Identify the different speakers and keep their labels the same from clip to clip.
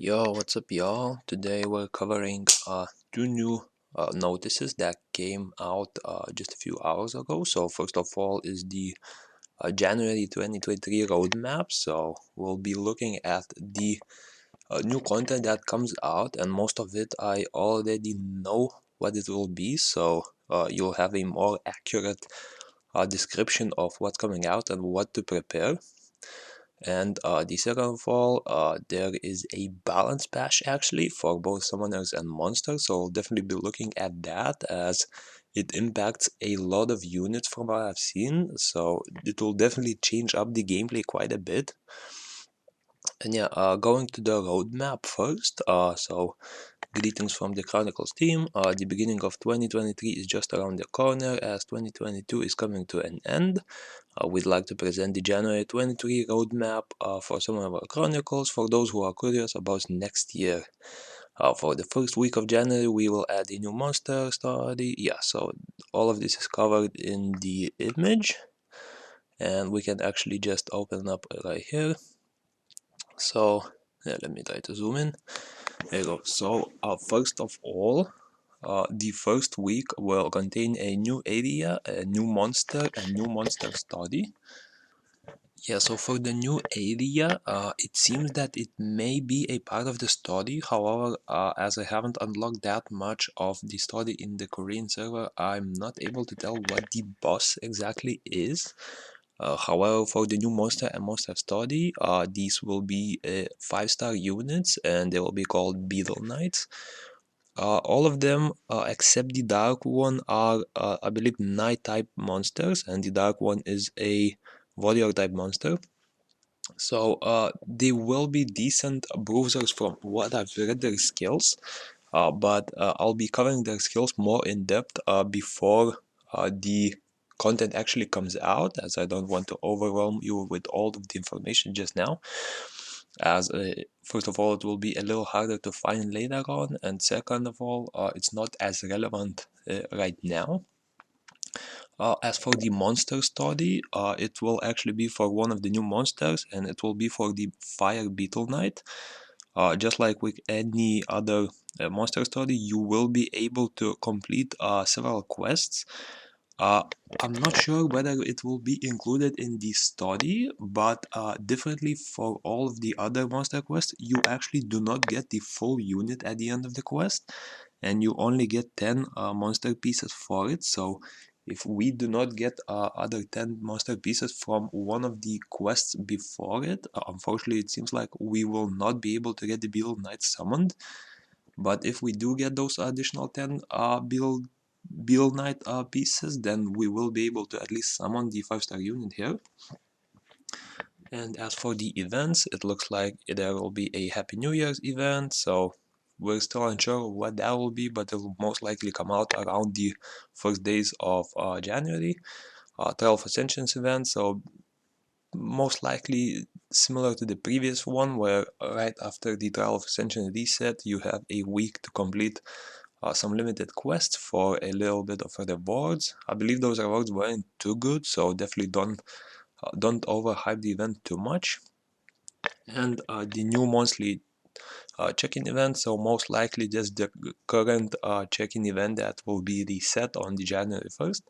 Speaker 1: Yo, what's up, y'all? Today we're covering two new notices that came out just a few hours ago. So, first of all, is the January 2023 roadmap. So, we'll be looking at the new content that comes out, and most of it I already know what it will be. So, you'll have a more accurate description of what's coming out and what to prepare. And the second of all, there is a balance patch actually for both summoners and monsters, so I'll definitely be looking at that as it impacts a lot of units from what I've seen, so it will definitely change up the gameplay quite a bit. And yeah, going to the roadmap first, so greetings from the Chronicles team. The beginning of 2023 is just around the corner as 2022 is coming to an end. We'd like to present the January 23 roadmap for some of our Chronicles for those who are curious about next year. For the first week of January, we will add a new monster study. Yeah, so all of this is covered in the image, and we can actually just open up right here. So yeah, let me try to zoom in. There you go. So first of all, the first week will contain a new area, a new monster, a new monster study. Yeah, so for the new area, it seems that it may be a part of the study. However, as I haven't unlocked that much of the study in the Korean server, I'm not able to tell what the boss exactly is. However, for the new monster and monster study, these will be 5-star units and they will be called Beetle Knights. All of them, except the dark one, are, I believe, night type monsters, and the dark one is a warrior type monster. So they will be decent bruisers from what I've read their skills, but I'll be covering their skills more in depth before the content actually comes out, as I don't want to overwhelm you with all of the information just now. As first of all, it will be a little harder to find later on, and second of all, it's not as relevant right now. As for the monster study, it will actually be for one of the new monsters, and it will be for the Fire Beetle Knight. Just like with any other monster study, you will be able to complete several quests. Uh, I'm not sure whether it will be included in the study, but differently for all of the other monster quests, you actually do not get the full unit at the end of the quest, and you only get 10 monster pieces for it. So if we do not get other 10 monster pieces from one of the quests before it, unfortunately it seems like we will not be able to get the Beetle Knight summoned. But if we do get those additional 10 Beetle Knight pieces, then we will be able to at least summon the 5-star unit here. And as for the events, it looks like there will be a Happy New Year's event, so we're still unsure what that will be, but it will most likely come out around the first days of January. 12 Ascensions event, so most likely similar to the previous one, where right after the Trial of Ascension reset, you have a week to complete some limited quests for a little bit of rewards. I believe those rewards weren't too good, so definitely don't overhype the event too much. And the new monthly check-in event, so most likely just the current check-in event that will be reset on the January 1st.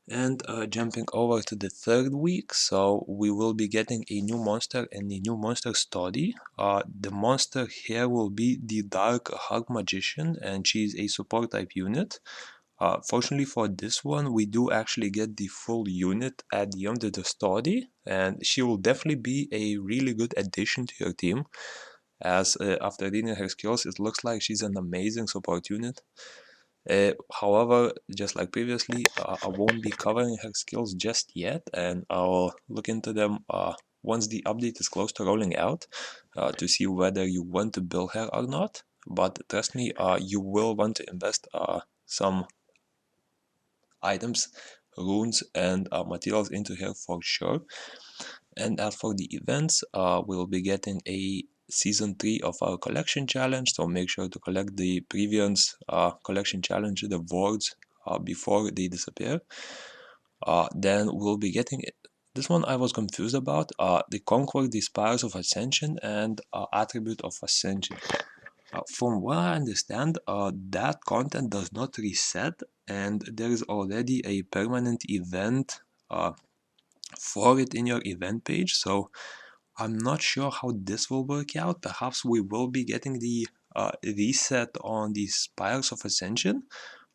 Speaker 1: And jumping over to the third week, so we will be getting a new monster and a new monster study. The monster here will be the Dark Hug Magician, and she's a support type unit. Fortunately for this one, we do actually get the full unit at the end of the study, and she will definitely be a really good addition to your team, as after reading her skills, it looks like she's an amazing support unit. However, just like previously, I won't be covering her skills just yet, and I'll look into them once the update is close to rolling out to see whether you want to build her or not. But trust me, you will want to invest some items, runes, and materials into her for sure. And as for the events, we'll be getting a season 3 of our collection challenge, so make sure to collect the previous collection challenge rewards before they disappear. Then we'll be getting This one I was confused about. The Conquer the Spires of Ascension and Attribute of Ascension. From what I understand, that content does not reset, and there is already a permanent event for it in your event page. So I'm not sure how this will work out. Perhaps we will be getting the reset on the Spires of Ascension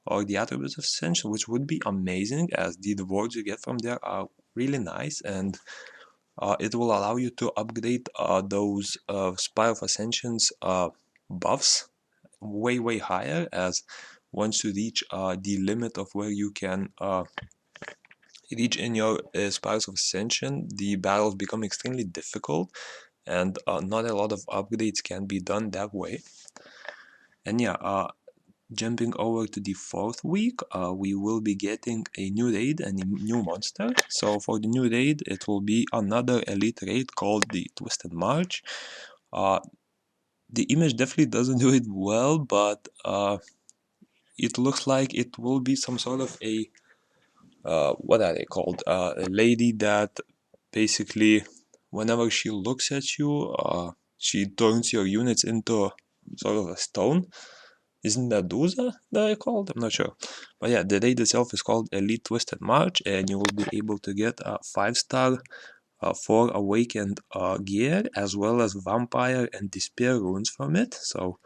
Speaker 1: or the Attributes of Ascension, which would be amazing, as the rewards you get from there are really nice, and it will allow you to upgrade those Spire of Ascension's buffs way higher, as once you reach the limit of where you can reach in your Spires of Ascension, the battles become extremely difficult, and not a lot of upgrades can be done that way. And yeah, jumping over to the 4th week, we will be getting a new raid and a new monster. So for the new raid, it will be another elite raid called the Twisted March. The image definitely doesn't do it well, but it looks like it will be some sort of a what are they called? A lady that basically, whenever she looks at you, she turns your units into sort of a stone. Isn't that Duza that I called? I'm not sure. But yeah, the raid itself is called Elite Twisted March, and you will be able to get a 5-star 4 awakened gear, as well as vampire and despair runes from it. So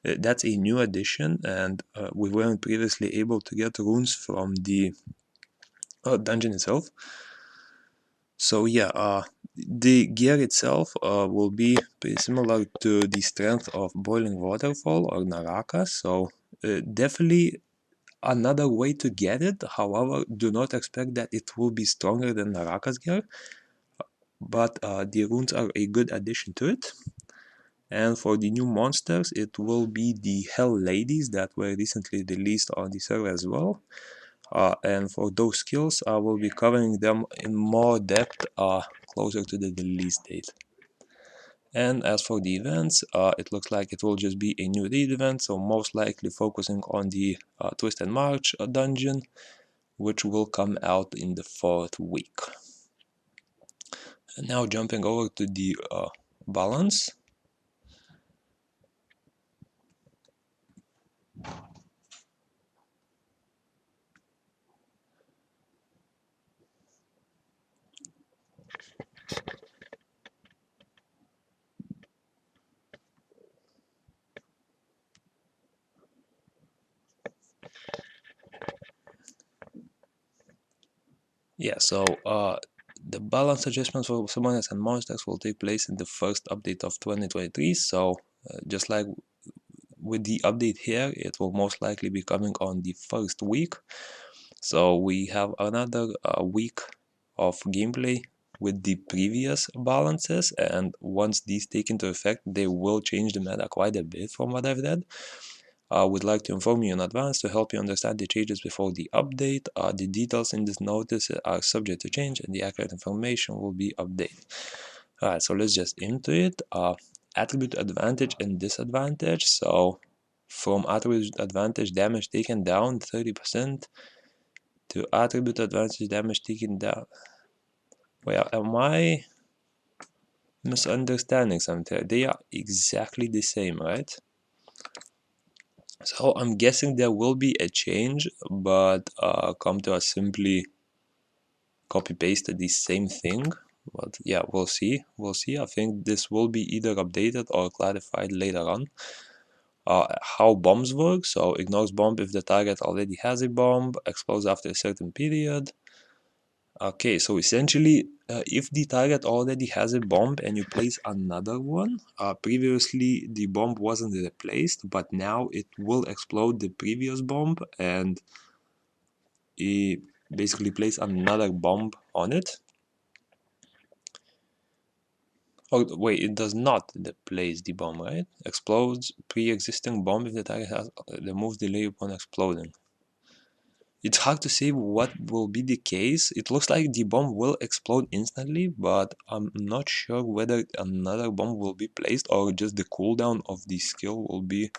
Speaker 1: that's a new addition, and we weren't previously able to get runes from the dungeon itself. So yeah, the gear itself will be pretty similar to the strength of Boiling Waterfall or Naraka, so definitely another way to get it. However, do not expect that it will be stronger than Naraka's gear, but the runes are a good addition to it. And for the new monsters, it will be the Hell Ladies that were recently released on the server as well. And for those skills, I will be covering them in more depth closer to the release date. And as for the events, it looks like it will just be a new raid event, so most likely focusing on the Twisted March dungeon, which will come out in the 4th week. And now jumping over to the balance. Yeah, so the balance adjustments for summoners and monsters will take place in the first update of 2023. So just like with the update here, it will most likely be coming on the 1st week. So we have another week of gameplay with the previous balances, and once these take into effect, they will change the meta quite a bit from what I've read. I would like to inform you in advance to help you understand the changes before the update. The details in this notice are subject to change, and the accurate information will be updated. Alright, so let's just into it. Attribute advantage and disadvantage. So from attribute advantage, damage taken down 30% to attribute advantage, damage taken down. Well, am I misunderstanding something? They are exactly the same, right? So I'm guessing there will be a change, but come to us simply copy paste the same thing. But yeah, we'll see. We'll see. I think this will be either updated or clarified later on. How bombs work. So ignores bomb if the target already has a bomb, explodes after a certain period. Okay, so essentially, if the target already has a bomb and you place another one, previously the bomb wasn't replaced, but now it will explode the previous bomb and basically place another bomb on it. Oh, wait, it does not replace the bomb, right? Explodes pre-existing bomb if the target has removes delay upon exploding. It's hard to say what will be the case. It looks like the bomb will explode instantly, but I'm not sure whether another bomb will be placed or just the cooldown of the skill will be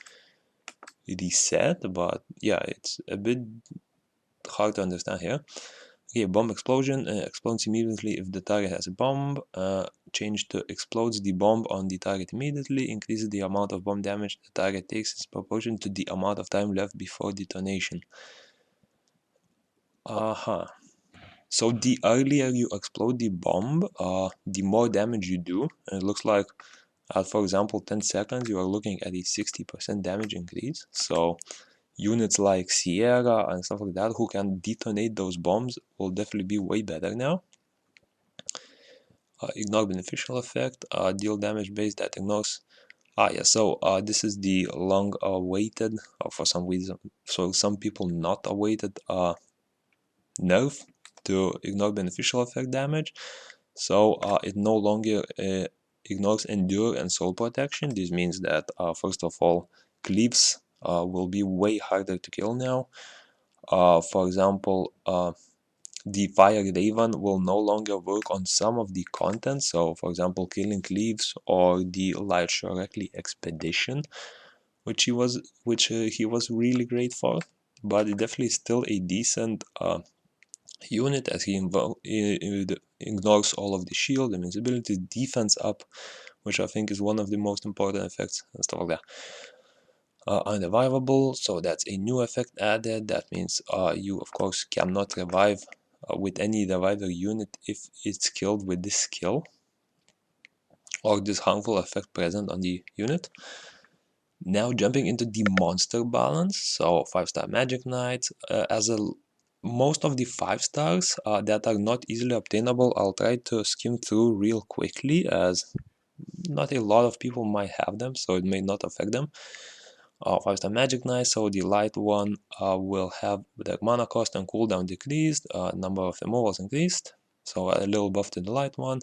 Speaker 1: reset. But yeah, it's a bit hard to understand here. Okay, bomb explosion explodes immediately if the target has a bomb. Change to explodes the bomb on the target immediately. Increases the amount of bomb damage the target takes in proportion to the amount of time left before detonation. So the earlier you explode the bomb, the more damage you do. And it looks like, for example, 10 seconds, you are looking at a 60% damage increase. So units like Sierra and stuff like that who can detonate those bombs will definitely be way better now. Ignore beneficial effect, deal damage base that ignores. Yeah, so this is the long awaited, for some reason, so some people not awaited nerf to ignore beneficial effect damage. So it no longer ignores endure and soul protection. This means that first of all, cleaves will be way harder to kill now. For example, the Fire Raven will no longer work on some of the content. So, for example, killing cleaves or the Light Shortly expedition, which he was really great for. But it definitely is still a decent unit as he ignores all of the shield, invincibility, defense up, which I think is one of the most important effects and stuff like that. Unrevivable, so that's a new effect added. That means you of course cannot revive with any reviver unit if it's killed with this skill or this harmful effect present on the unit. Now jumping into the monster balance, so 5-star Magic Knights. Most of the 5 stars that are not easily obtainable, I'll try to skim through real quickly as not a lot of people might have them, so it may not affect them. 5-star Magic Knight, so the light one will have the mana cost and cooldown decreased, number of removals increased, so a little buff to the light one.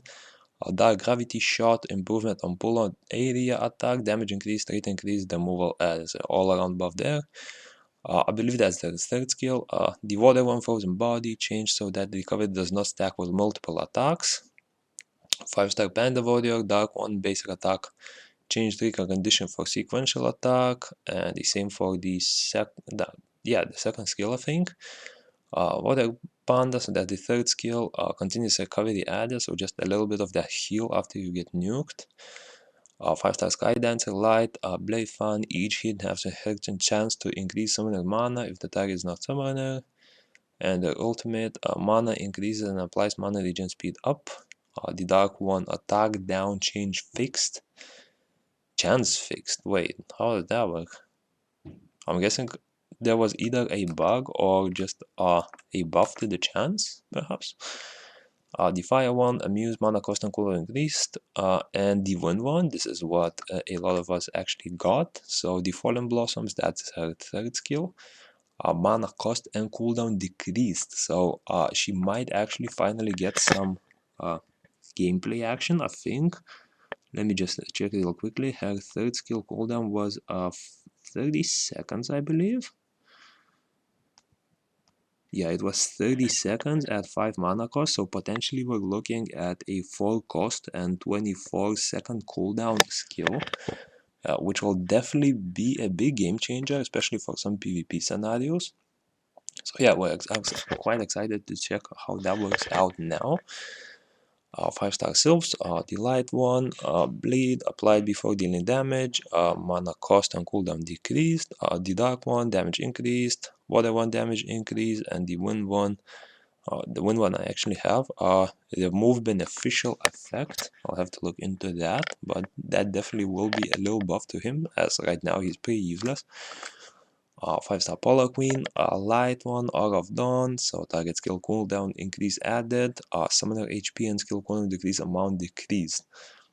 Speaker 1: Dark Gravity Shot, improvement on pull-on area attack, damage increased, rate increased, removal as all around buff there. I believe that's the third skill. The Water one, Frozen Body, changed so that the recovery does not stack with multiple attacks. 5-star Panda Warrior, Dark one, basic attack, change trigger condition for sequential attack, and the same for the second skill, I think. Water Panda, so that's the third skill, continuous recovery added, so just a little bit of that heal after you get nuked. 5-star Sky Dancer Light, Blade Fan, each hit has a certain chance to increase summoner mana if the target is not summoner. And the ultimate, mana increases and applies mana regen speed up. The dark one, attack down, change fixed. Chance fixed. Wait, how does that work? I'm guessing there was either a bug or just a buff to the chance, perhaps. The fire one, amuse, mana cost and color increased, and the wind one, this is what a lot of us actually got. So the fallen blossoms, that's her third skill. Mana cost and cooldown decreased, so she might actually finally get some gameplay action, I think. Let me just check it real quickly. Her third skill cooldown was 30 seconds, I believe. Yeah, it was 30 seconds at 5 mana cost, so potentially we're looking at a 4 cost and 24-second cooldown skill, which will definitely be a big game changer, especially for some PvP scenarios. So yeah, I'm quite excited to check how that works out now. 5-star Sylphs, the light one, bleed applied before dealing damage, mana cost and cooldown decreased, the dark one, damage increased, water one, damage increased, and the wind one, I actually have, remove beneficial effect. I'll have to look into that, but that definitely will be a little buff to him, as right now he's pretty useless. 5-star Polar Queen, light one, Aura of Dawn, so target skill cooldown increase added, summoner HP and skill cooldown decrease amount decreased.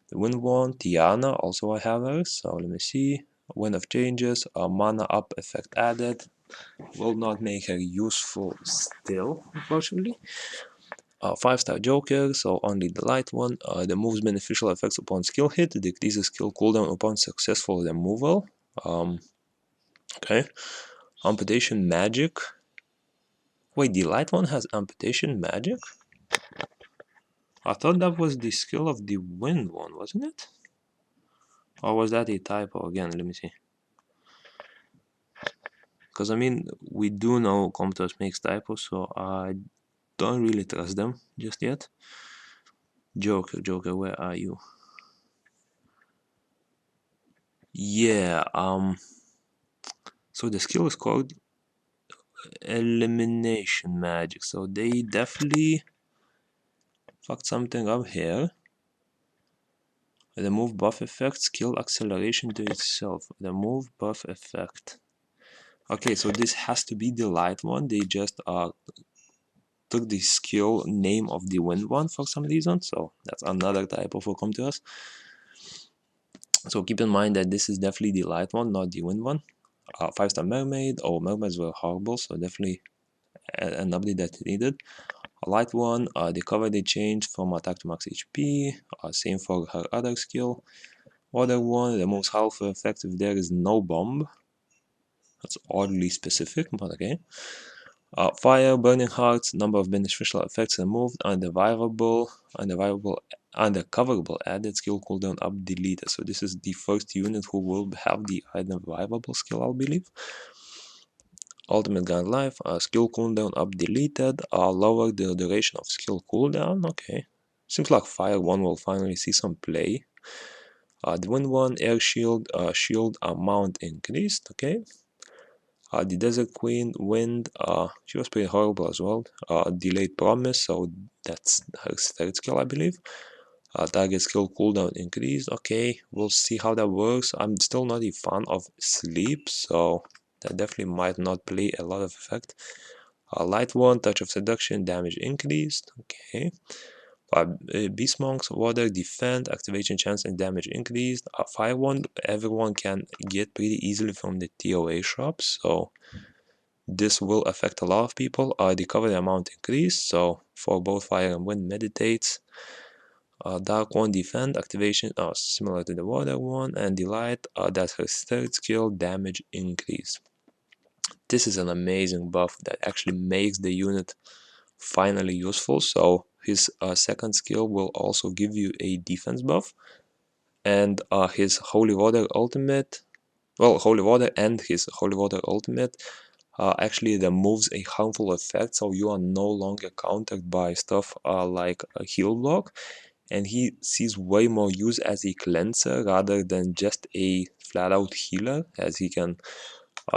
Speaker 1: The Wind one, Tiana, also I have her, so let me see. Wind of Changes, mana up effect added, will not make her useful still, unfortunately. 5-star Joker, so only the light one, removes beneficial effects upon skill hit, decreases skill cooldown upon successful removal. Okay. Amputation magic. Wait, the light one has amputation magic? I thought that was the skill of the wind one, wasn't it? Or was that a typo again? Let me see. Because I mean, we do know Comptos makes typos, so I don't really trust them just yet. Joker, where are you? Yeah, so the skill is called Elimination Magic, so they definitely fucked something up here. Remove buff effect, skill acceleration to itself. Remove buff effect. Okay, so this has to be the light one. They just took the skill name of the wind one for some reason, so that's another type of will come to us. So keep in mind that this is definitely the light one, not the wind one. 5-star mermaid. Oh, mermaids were horrible, so definitely an update that needed. A light one, the cover they changed from attack to max HP. Same for her other skill. Water one, the most powerful effect if there is no bomb. That's oddly specific, but okay. Fire, burning hearts, number of beneficial effects removed, undercoverable added, skill cooldown up deleted. So this is the first unit who will have the undercoverable skill, I believe. Ultimate gun life, skill cooldown up deleted, lower the duration of skill cooldown. Okay, seems like fire one will finally see some play. The wind one, air shield, shield amount increased. Okay. The Desert Queen, Wind, she was pretty horrible as well. Delayed Promise, so that's her third skill, I believe. Target skill cooldown increased. Okay, we'll see how that works. I'm still not a fan of sleep, so that definitely might not play a lot of effect. Light one, Touch of Seduction, damage increased. Okay. Beast Monks, Water, Defend, Activation chance and damage increased. Fire one, everyone can get pretty easily from the TOA shop, so this will affect a lot of people. The cover amount increased, so for both fire and wind meditates. Dark one defend activation similar to the water one, and the light that's her third skill, damage increase. This is an amazing buff that actually makes the unit finally useful. So his second skill will also give you a defense buff, and his holy water ultimate, well, holy water and his holy water ultimate actually removes a harmful effect, so you are no longer countered by stuff like a heal block, and he sees way more use as a cleanser rather than just a flat-out healer, as he can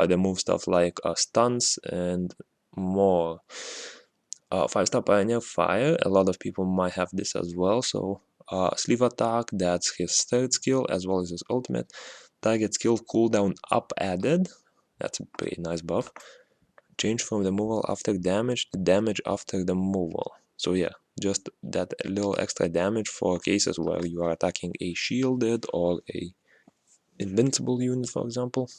Speaker 1: remove stuff like stuns and more. 5-star Pioneer Fire, a lot of people might have this as well, so sleeve attack, that's his third skill as well as his ultimate. Target skill cooldown up added, that's a pretty nice buff. Change from removal after damage to damage after removal. So yeah, just that little extra damage for cases where you are attacking a shielded or a invincible unit, for example.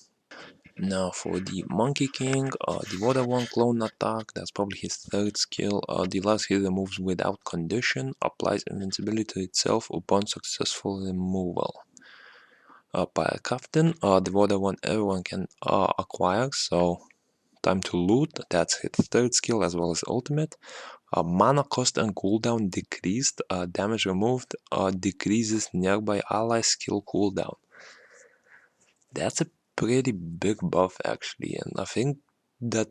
Speaker 1: Now for the Monkey King, the Water One clone attack, that's probably his third skill. The last hit removes without condition, applies invincibility to itself upon successful removal. Pirate Captain, the Water One everyone can acquire, so time to loot, that's his third skill as well as ultimate. Mana cost and cooldown decreased, damage removed decreases nearby ally skill cooldown. That's a pretty big buff actually, and I think that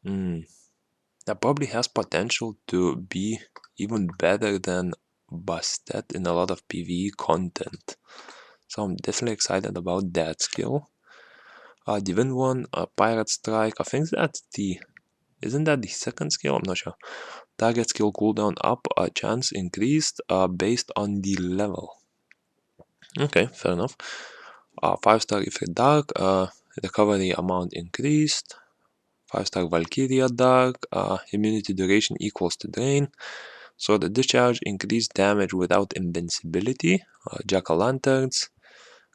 Speaker 1: that probably has potential to be even better than Bastet in a lot of PvE content. So I'm definitely excited about that skill. The Wind one, Pirate Strike, I think that's the... Isn't that the second skill? I'm not sure. Target skill cooldown up, chance increased based on the level. Okay, fair enough. 5-star Ifrit Dark, recovery amount increased. 5-star Valkyria Dark, immunity duration equals to drain. So the discharge increased damage without invincibility. Jack-o'-lanterns,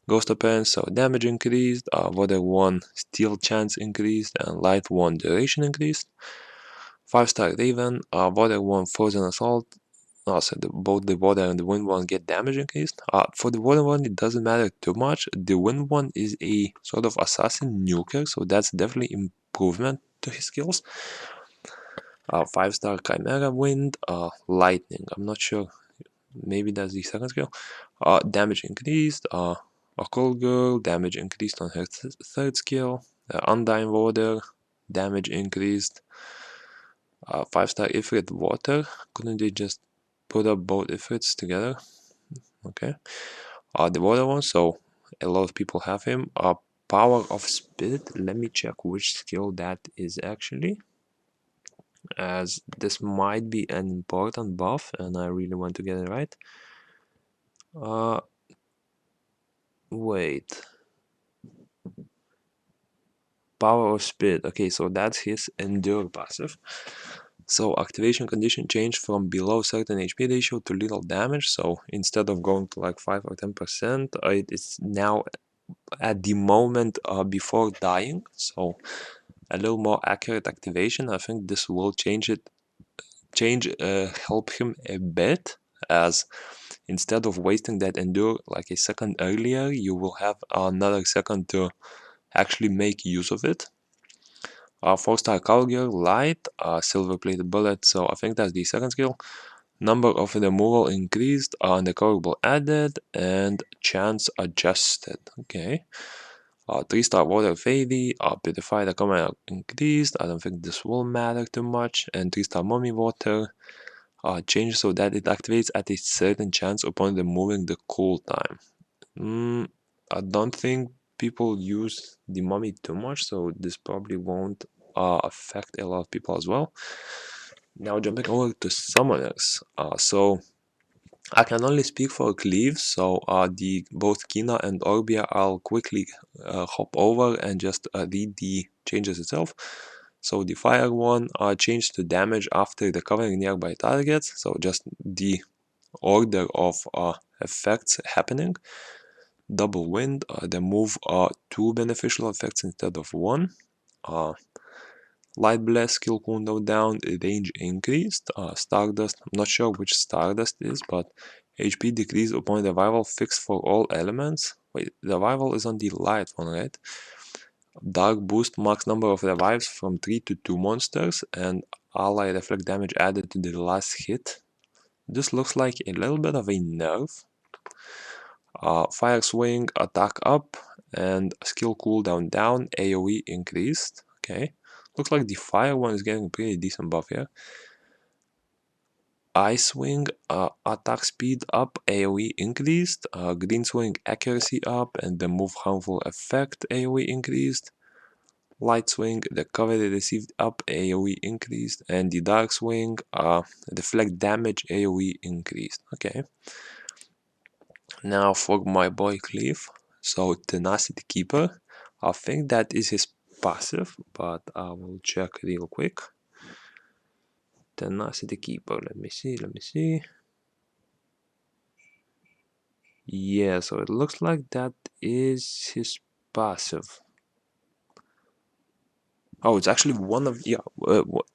Speaker 1: Ghost Appearance, so damage increased. Water 1 steal chance increased, and Light 1 duration increased. 5-star Raven, Water 1 Frozen Assault. So both the water and the wind one get damage increased. For the water one, it doesn't matter too much. The wind one is a sort of assassin nuker, so that's definitely improvement to his skills. 5-star Chimera Wind, Lightning. I'm not sure. Maybe that's the second skill. Damage increased. A Cold Girl, damage increased on her third skill. Undying Water, damage increased. 5-star Ifrit Water. Couldn't they just put up both Ifrits together? Okay. The water one, so a lot of people have him. Power of Spirit. Let me check which skill that is actually, as this might be an important buff and I really want to get it right. Wait. Power of Spirit. Okay, so that's his Endure passive. So activation condition changed from below certain HP ratio to little damage. So instead of going to like 5 or 10%, it's now at the moment before dying. So a little more accurate activation. I think this will help him a bit, as instead of wasting that endure like a second earlier, you will have another second to actually make use of it. 4-star Calgear, light, silver plated bullet, so I think that's the second skill. Number of removal increased, undecoverable added, and chance adjusted. Okay. 3-star water fairy, purify the command increased. I don't think this will matter too much. And 3-star mummy water, change so that it activates at a certain chance upon removing the cooltime. I don't think people use the mummy too much, so this probably won't affect a lot of people as well. Now jumping over to summoners. So I can only speak for Cleave, so both Kina and Orbia I'll quickly hop over and just read the changes itself. So the fire one changed to damage after recovering nearby targets, so just the order of effects happening. Double wind, they move 2 beneficial effects instead of 1. Light blast, skill cooldown down, range increased. Stardust, I'm not sure which Stardust is, but HP decrease upon revival fixed for all elements. Wait, revival is on the light one, right? Dark boost, max number of revives from 3 to 2 monsters, and ally reflect damage added to the last hit. This looks like a little bit of a nerf. Fire swing, attack up, and skill cooldown down, AoE increased. Okay. Looks like the fire one is getting a pretty decent buff here. Ice swing, attack speed up, AoE increased. Green swing, accuracy up, and the move harmful effect, AoE increased. Light swing, recovery received up, AoE increased. And the dark swing, deflect damage, AoE increased. Okay. Now for my boy Cleave. So Tenacity Keeper. I think that is his passive, but I will check real quick. Tenacity Keeper, let me see. Yeah, so it looks like that is his passive. Oh, it's actually one of, yeah,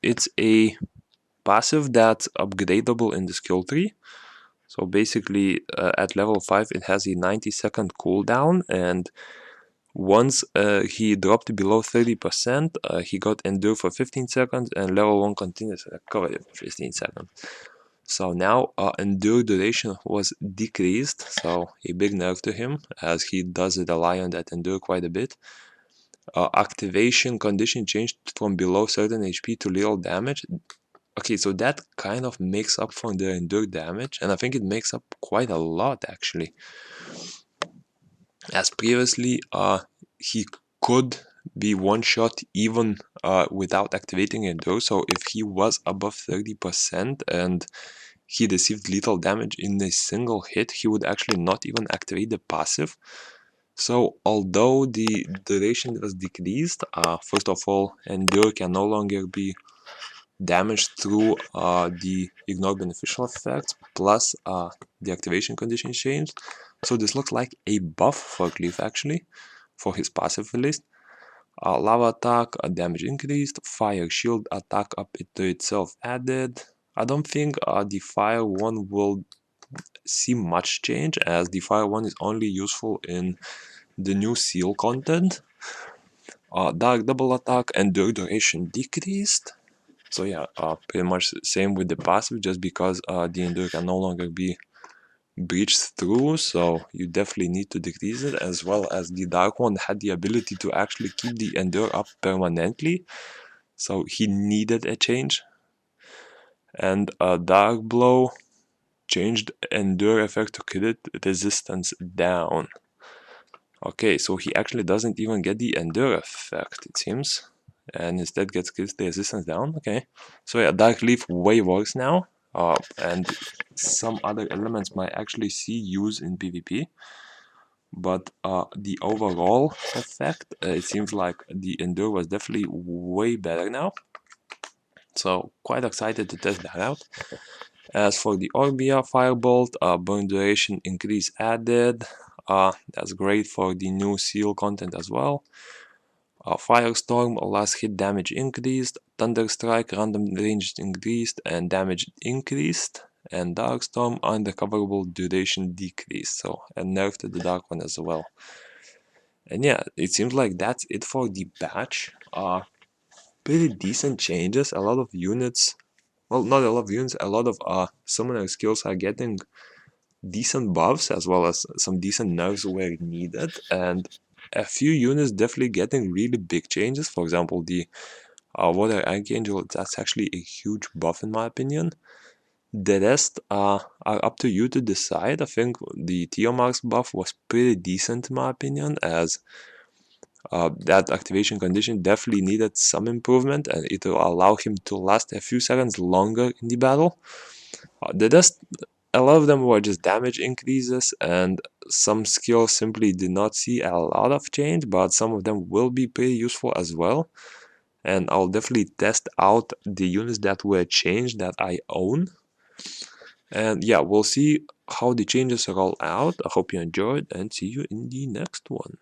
Speaker 1: it's a passive that's upgradable in the skill tree. So basically, at level 5, it has a 90-second cooldown, and once he dropped below 30%, he got Endure for 15 seconds, and level 1 continuous recovery for 15 seconds. So now Endure duration was decreased, so a big nerf to him, as he does rely on that Endure quite a bit. Activation condition changed from below certain HP to little damage. Okay, so that kind of makes up for the Endure damage, and I think it makes up quite a lot actually. As previously, he could be one-shot even without activating Endure, so if he was above 30% and he received lethal damage in a single hit, he would actually not even activate the passive. So although the duration was decreased, first of all, Endure can no longer be damaged through the ignore beneficial effects, plus the activation condition changed. So this looks like a buff for Cleave actually, for his passive release. Lava attack, damage increased, fire shield attack up to itself added. I don't think the fire one will see much change, as the fire one is only useful in the new seal content. Dark double attack and duration decreased. So yeah, pretty much same with the passive, just because the endure can no longer be breached through, so you definitely need to decrease it, as well as the dark one had the ability to actually keep the endure up permanently, so he needed a change. And Dark Blow changed Endure effect to crit resistance down. Okay, so he actually doesn't even get the Endure effect, it seems, and instead gets crit resistance down. Okay, so yeah, Dark Leaf way worse now, and some other elements might actually see use in PvP. But the overall effect, it seems like the Endure was definitely way better now. So quite excited to test that out. As for the Orbia Firebolt, burn duration increase added. That's great for the new seal content as well. Firestorm, last hit damage increased. Thunderstrike, random range increased and damage increased. And Darkstorm, unrecoverable duration decreased. So a nerf to the Dark one as well. And yeah, it seems like that's it for the patch. Pretty decent changes. A lot of units, well, not a lot of units, a lot of summoner skills are getting decent buffs as well as some decent nerfs where needed. And a few units definitely getting really big changes. For example, the Water Archangel, that's actually a huge buff in my opinion. The rest are up to you to decide. I think the Tiamar's buff was pretty decent in my opinion, as that activation condition definitely needed some improvement, and it will allow him to last a few seconds longer in the battle. The rest, a lot of them were just damage increases, and some skills simply did not see a lot of change, but some of them will be pretty useful as well. And I'll definitely test out the units that were changed that I own. And yeah, we'll see how the changes roll out. I hope you enjoyed, and see you in the next one.